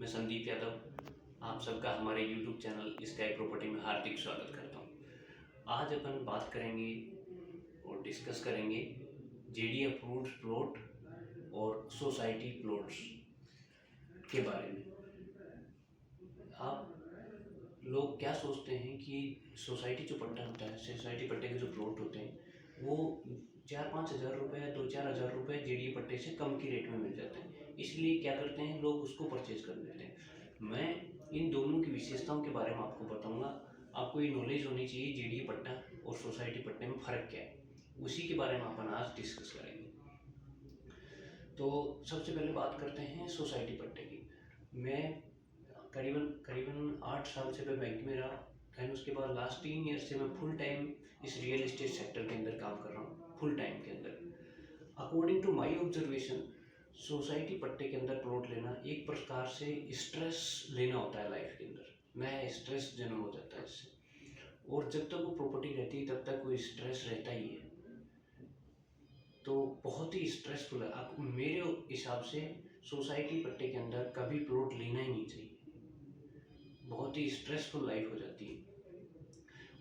मैं संदीप यादव आप सबका हमारे YouTube चैनल स्काई प्रॉपर्टी में हार्दिक स्वागत करता हूँ। आज अपन बात करेंगे और डिस्कस करेंगे जेडी अप्रूव्ड प्लॉट और सोसाइटी प्लॉट्स के बारे में। आप लोग क्या सोचते हैं कि सोसाइटी जो पट्टा होता है, सोसाइटी पट्टे के जो प्लॉट होते हैं वो 4-5 हज़ार रुपये, 2-4 हज़ार रुपये जेडी पट्टे से कम की रेट में मिल जाते हैं, इसलिए क्या करते हैं लोग उसको परचेज कर लेते हैं। मैं इन दोनों की विशेषताओं के बारे में आपको बताऊंगा। आपको ये नॉलेज होनी चाहिए जेडी पट्टा और सोसाइटी पट्टे में फ़र्क क्या है, उसी के बारे में अपन आज डिस्कस करेंगे। तो सबसे पहले बात करते हैं सोसाइटी पट्टे की। मैं करीबन 8 साल से मैं बैंक में रहा, एंड उसके बाद लास्ट 3 ईयर से मैं फुल टाइम इस रियल एस्टेट सेक्टर के अंदर काम कर रहा हूँ, फुल टाइम के अंदर। According to my observation, society पट्टे के अंदर प्लॉट लेना एक प्रकार से स्ट्रेस लेना होता है लाइफ के अंदर, नया स्ट्रेस जन्म हो जाता है इससे। और जब तक वो प्रॉपर्टी रहती है तब तक कोई स्ट्रेस रहता ही है, तो बहुत ही स्ट्रेसफुल है। आप मेरे हिसाब से सोसाइटी पट्टे के अंदर कभी प्लॉट लेना ही नहीं चाहिए, बहुत ही स्ट्रेसफुल लाइफ हो जाती है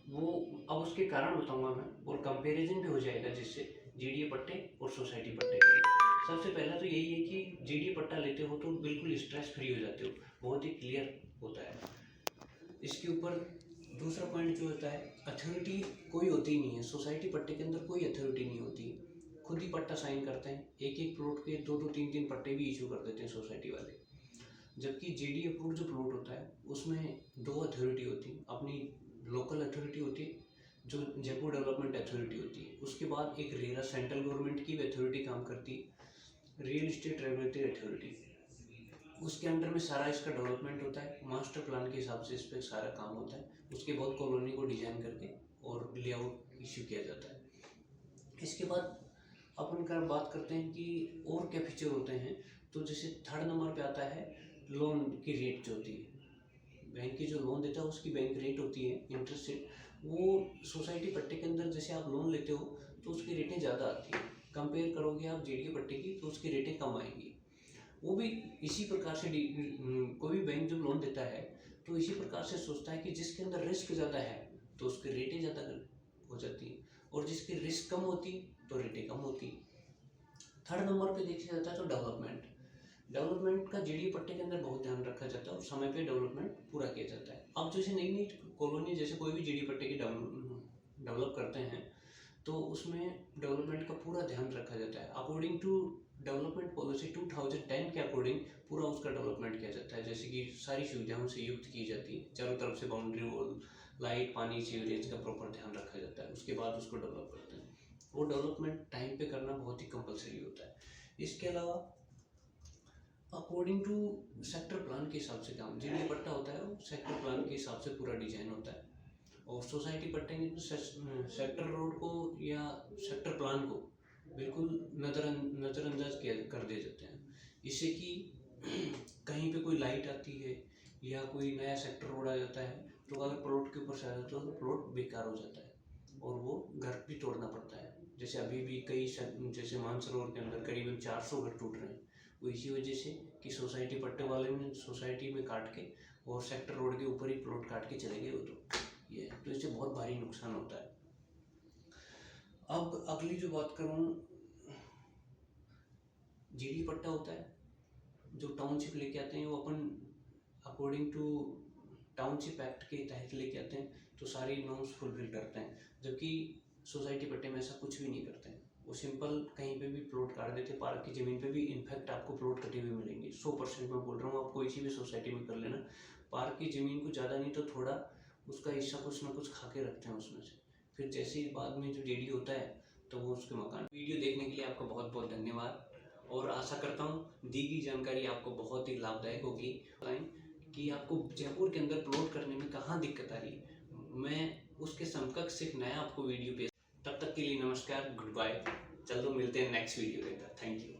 वो। अब उसके कारण बताऊंगा मैं, और कंपैरिजन भी हो जाएगा जिससे जेडी पट्टे और सोसाइटी पट्टे के। सबसे पहला तो यही है कि जेडी पट्टा लेते हो तो बिल्कुल स्ट्रेस फ्री हो जाते हो, बहुत ही क्लियर होता है। इसके ऊपर दूसरा पॉइंट जो होता है, अथॉरिटी कोई होती ही नहीं है सोसाइटी पट्टे के अंदर, कोई अथॉरिटी नहीं होती, खुद ही पट्टा साइन करते हैं। एक प्लॉट के 2-2, 3-3 पट्टे भी इशू कर देते हैं सोसाइटी वाले। जबकि जेडी अप्रूव्ड जो प्लॉट होता है उसमें 2 अथॉरिटी होती है, अपनी लोकल अथॉरिटी होती है जो जयपुर डेवलपमेंट अथॉरिटी होती है, उसके बाद एक रेरा सेंट्रल गवर्नमेंट की भी अथॉरिटी काम करती है, रियल इस्टेट रेगुलेटरी अथॉरिटी। उसके अंडर में सारा इसका डेवलपमेंट होता है, मास्टर प्लान के हिसाब से इस पर सारा काम होता है। उसके बाद कॉलोनी को डिजाइन करके और लेआउट इश्यू किया जाता है। इसके बाद अपन का बात करते हैं कि और क्या फीचर होते हैं। तो जैसे 3rd नंबर पे आता है लोन की रेट जो होती है, बैंक की जो लोन देता है उसकी बैंक रेट होती है, इंटरेस्ट रेट। वो सोसाइटी पट्टे के अंदर जैसे आप लोन लेते हो तो उसकी रेटें ज़्यादा आती है, कंपेयर करोगे आप जेडी पट्टे की तो उसकी रेटें कम आएंगी। वो भी इसी प्रकार से कोई भी बैंक जब लोन देता है तो इसी प्रकार से सोचता है कि जिसके अंदर रिस्क ज़्यादा है तो उसकी रेटें ज़्यादा हो जाती है, और जिसकी रिस्क कम होती तो रेटें कम होती। 3rd नंबर पे देखा जाता है तो डेवलपमेंट का जेडी पट्टे के अंदर बहुत ध्यान रखा जाता है और समय पे डेवलपमेंट पूरा किया जाता है। अब जैसे नई नई कॉलोनी जैसे कोई भी जेडी पट्टे की डेवलप करते हैं तो उसमें डेवलपमेंट का पूरा ध्यान रखा जाता है। अकॉर्डिंग टू डेवलपमेंट पॉलिसी 2010 के अकॉर्डिंग पूरा उसका डेवलपमेंट किया जाता है, जैसे कि सारी सुविधाओं से युक्त की जाती है, चारों तरफ से बाउंड्री वॉल, लाइट, पानी, सीवरेज का प्रॉपर ध्यान रखा जाता है। उसके बाद उसको डेवलप करते हैं। वो डेवलपमेंट टाइम पे करना बहुत ही कंपलसरी होता है। इसके अलावा अकॉर्डिंग टू सेक्टर प्लान के हिसाब से काम, जेडी पट्टा होता है वो सेक्टर प्लान के हिसाब से पूरा डिजाइन होता है। और सोसाइटी पट्टे में सेक्टर रोड को या सेक्टर प्लान को बिल्कुल नज़रअंदाज कर दिए जाते हैं, इससे कि कहीं पे कोई लाइट आती है या कोई नया सेक्टर रोड आ जाता है तो अगर प्लॉट के ऊपर से आ जाता है तो प्लॉट बेकार हो जाता है और वो घर भी तोड़ना पड़ता है। जैसे अभी भी कई जैसे मानसरोवर के अंदर करीबन 400 घर टूट रहे हैं, वो इसी वजह से कि सोसाइटी पट्टे वाले ने सोसाइटी में काट के और सेक्टर रोड के ऊपर ही प्लॉट काट के चले गए वो, तो इससे बहुत भारी नुकसान होता है। अब अगली जो बात करूँ, जेडी पट्टा होता है जो टाउनशिप लेके आते हैं, वो अपन अकॉर्डिंग टू टाउनशिप एक्ट के तहत लेके आते हैं तो सारी नॉर्म्स फुलफिल करते हैं। जबकि सोसाइटी पट्टे में ऐसा कुछ भी नहीं करते हैं, वो सिंपल कहीं पे भी प्लॉट काट देते हैं, पार्क की ज़मीन पे भी। इनफैक्ट आपको प्लॉट कटे हुए मिलेंगे, 100% मैं बोल रहा हूँ, आप कोई सी भी सोसाइटी में कर लेना, पार्क की ज़मीन को ज़्यादा नहीं तो थोड़ा उसका हिस्सा कुछ ना कुछ खा के रखते हैं उसमें से, फिर जैसे ही बाद में जो जेडी होता है तो वो उसके मकान। वीडियो देखने के लिए आपका बहुत बहुत धन्यवाद, और आशा करता हूँ दी गई जानकारी आपको बहुत ही लाभदायक होगी। कि आपको जयपुर के अंदर प्लॉट करने में कहाँ दिक्कत आ रही है, मैं उसके समकक्ष सिर्फ नया आपको वीडियो पेश। तब तक के लिए नमस्कार, गुड बाय, चलो मिलते हैं नेक्स्ट वीडियो के अंदर। Thank you.